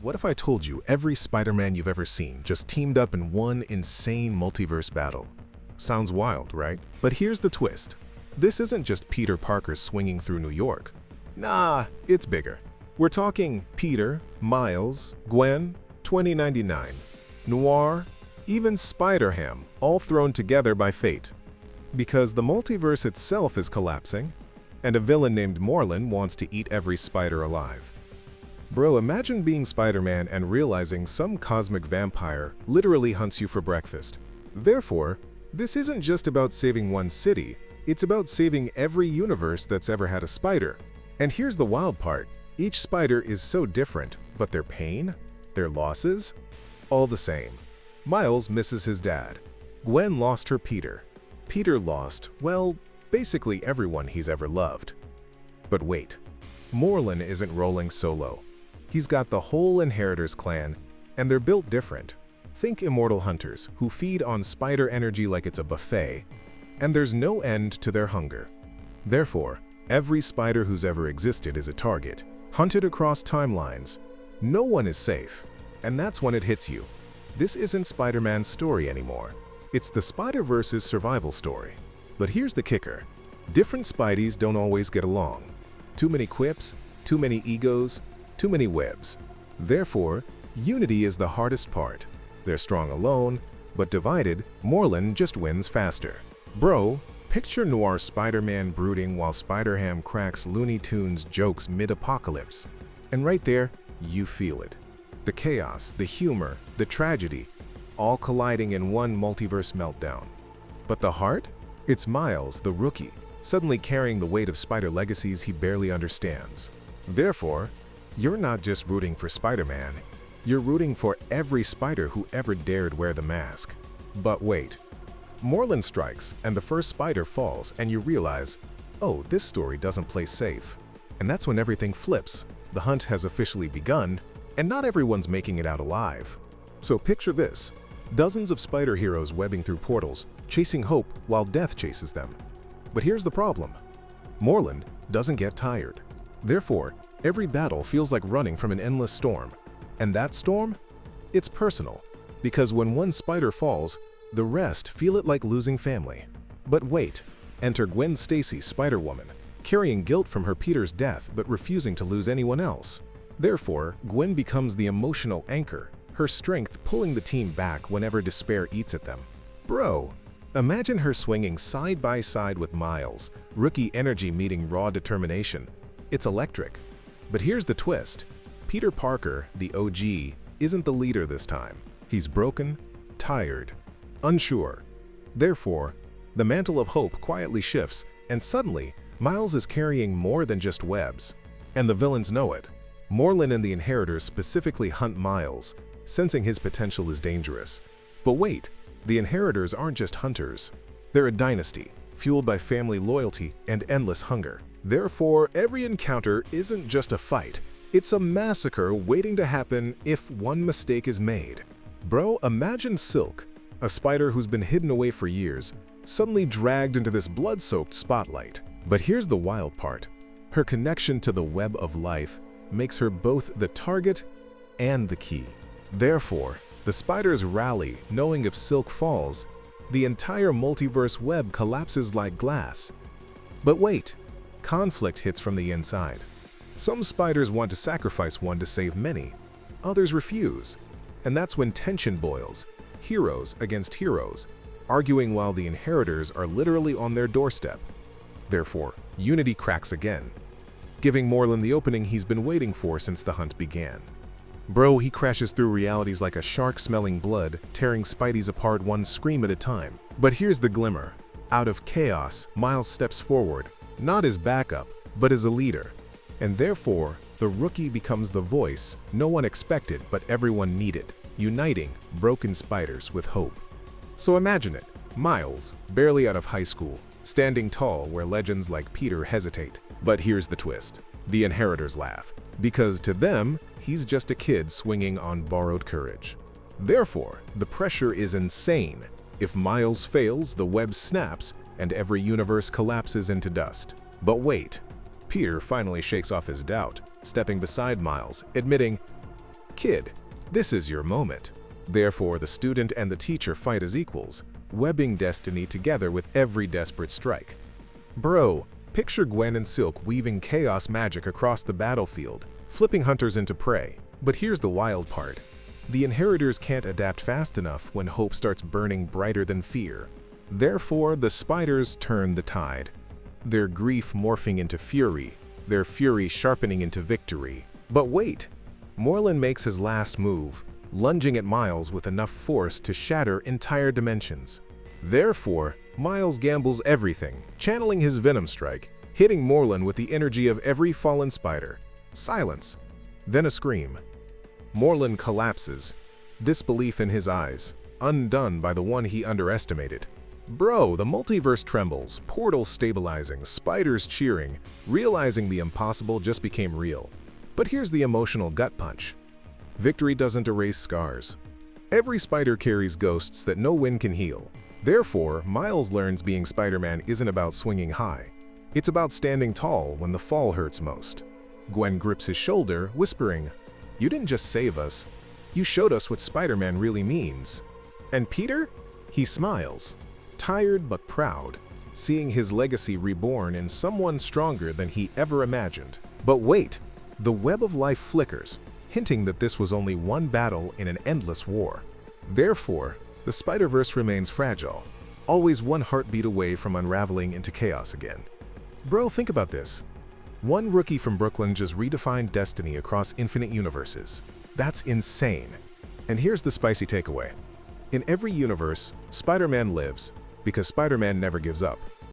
What if I told you every Spider-Man you've ever seen just teamed up in one insane multiverse battle? Sounds wild, right? But here's the twist. This isn't just Peter Parker swinging through New York. Nah, it's bigger. We're talking Peter, Miles, Gwen, 2099, Noir, even Spider-Ham, all thrown together by fate. Because the multiverse itself is collapsing, and a villain named Morlun wants to eat every spider alive. Bro, imagine being Spider-Man and realizing some cosmic vampire literally hunts you for breakfast. Therefore, this isn't just about saving one city, it's about saving every universe that's ever had a spider. And here's the wild part. Each spider is so different, but their pain, their losses, all the same. Miles misses his dad. Gwen lost her Peter. Peter lost, well, basically everyone he's ever loved. But wait, Morlun isn't rolling solo. He's got the whole Inheritors clan, and they're built different. Think immortal hunters who feed on spider energy like it's a buffet, and there's no end to their hunger. Therefore, every spider who's ever existed is a target, hunted across timelines. No one is safe, and that's when it hits you. This isn't Spider-Man's story anymore. It's the Spider-Verse's survival story. But here's the kicker. Different Spideys don't always get along. Too many quips, too many egos, too many webs. Therefore, unity is the hardest part. They're strong alone, but divided, Morlun just wins faster. Bro, picture Noir Spider-Man brooding while Spider-Ham cracks Looney Tunes jokes mid-apocalypse. And right there, you feel it. The chaos, the humor, the tragedy, all colliding in one multiverse meltdown. But the heart? It's Miles, the rookie, suddenly carrying the weight of spider legacies he barely understands. Therefore, you're not just rooting for Spider-Man, you're rooting for every spider who ever dared wear the mask. But wait. Morlun strikes, and the first spider falls, and you realize, oh, this story doesn't play safe. And that's when everything flips. The hunt has officially begun, and not everyone's making it out alive. So picture this. Dozens of spider heroes webbing through portals, chasing hope while death chases them. But here's the problem. Morlun doesn't get tired. Therefore, every battle feels like running from an endless storm. And that storm? It's personal. Because when one spider falls, the rest feel it like losing family. But wait, enter Gwen Stacy, Spider-Woman, carrying guilt from her Peter's death but refusing to lose anyone else. Therefore, Gwen becomes the emotional anchor, her strength pulling the team back whenever despair eats at them. Bro, imagine her swinging side by side with Miles, rookie energy meeting raw determination. It's electric. But here's the twist. Peter Parker, the OG, isn't the leader this time. He's broken, tired, unsure. Therefore, the mantle of hope quietly shifts, and suddenly, Miles is carrying more than just webs. And the villains know it. Morlun and the Inheritors specifically hunt Miles, sensing his potential is dangerous. But wait, the Inheritors aren't just hunters. They're a dynasty, fueled by family loyalty and endless hunger. Therefore, every encounter isn't just a fight. It's a massacre waiting to happen if one mistake is made. Bro, imagine Silk, a spider who's been hidden away for years, suddenly dragged into this blood-soaked spotlight. But here's the wild part. Her connection to the web of life makes her both the target and the key. Therefore, the spiders rally, knowing if Silk falls, the entire multiverse web collapses like glass. But wait, conflict hits from the inside. Some spiders want to sacrifice one to save many, others refuse. And that's when tension boils, heroes against heroes, arguing while the Inheritors are literally on their doorstep. Therefore, unity cracks again, giving Morlun the opening he's been waiting for since the hunt began. Bro, he crashes through realities like a shark smelling blood, tearing Spideys apart one scream at a time. But here's the glimmer. Out of chaos, Miles steps forward, not as backup, but as a leader. And therefore, the rookie becomes the voice no one expected but everyone needed, uniting broken spiders with hope. So imagine it, Miles, barely out of high school, standing tall where legends like Peter hesitate. But here's the twist. The Inheritors laugh, because to them, he's just a kid swinging on borrowed courage. Therefore, the pressure is insane. If Miles fails, the web snaps, and every universe collapses into dust. But wait, Peter finally shakes off his doubt, stepping beside Miles, admitting, Kid, this is your moment. Therefore, the student and the teacher fight as equals, webbing destiny together with every desperate strike. Bro, picture Gwen and Silk weaving chaos magic across the battlefield, flipping hunters into prey. But here's the wild part. The Inheritors can't adapt fast enough when hope starts burning brighter than fear. Therefore, the spiders turn the tide. Their grief morphing into fury, their fury sharpening into victory. But wait! Morlun makes his last move, lunging at Miles with enough force to shatter entire dimensions. Therefore, Miles gambles everything, channeling his Venom Strike, hitting Morlun with the energy of every fallen spider. Silence. Then a scream. Morlun collapses, disbelief in his eyes, undone by the one he underestimated. Bro, the multiverse trembles, portals stabilizing, spiders cheering, realizing the impossible just became real. But here's the emotional gut punch. Victory doesn't erase scars. Every spider carries ghosts that no wind can heal. Therefore, Miles learns being Spider-Man isn't about swinging high. It's about standing tall when the fall hurts most. Gwen grips his shoulder, whispering, "You didn't just save us. You showed us what Spider-Man really means." And Peter? He smiles, tired but proud, seeing his legacy reborn in someone stronger than he ever imagined. But wait, the web of life flickers, hinting that this was only one battle in an endless war. Therefore, the Spider-Verse remains fragile, always one heartbeat away from unraveling into chaos again. Bro, think about this. One rookie from Brooklyn just redefined destiny across infinite universes. That's insane. And here's the spicy takeaway. In every universe, Spider-Man lives, because Spider-Man never gives up.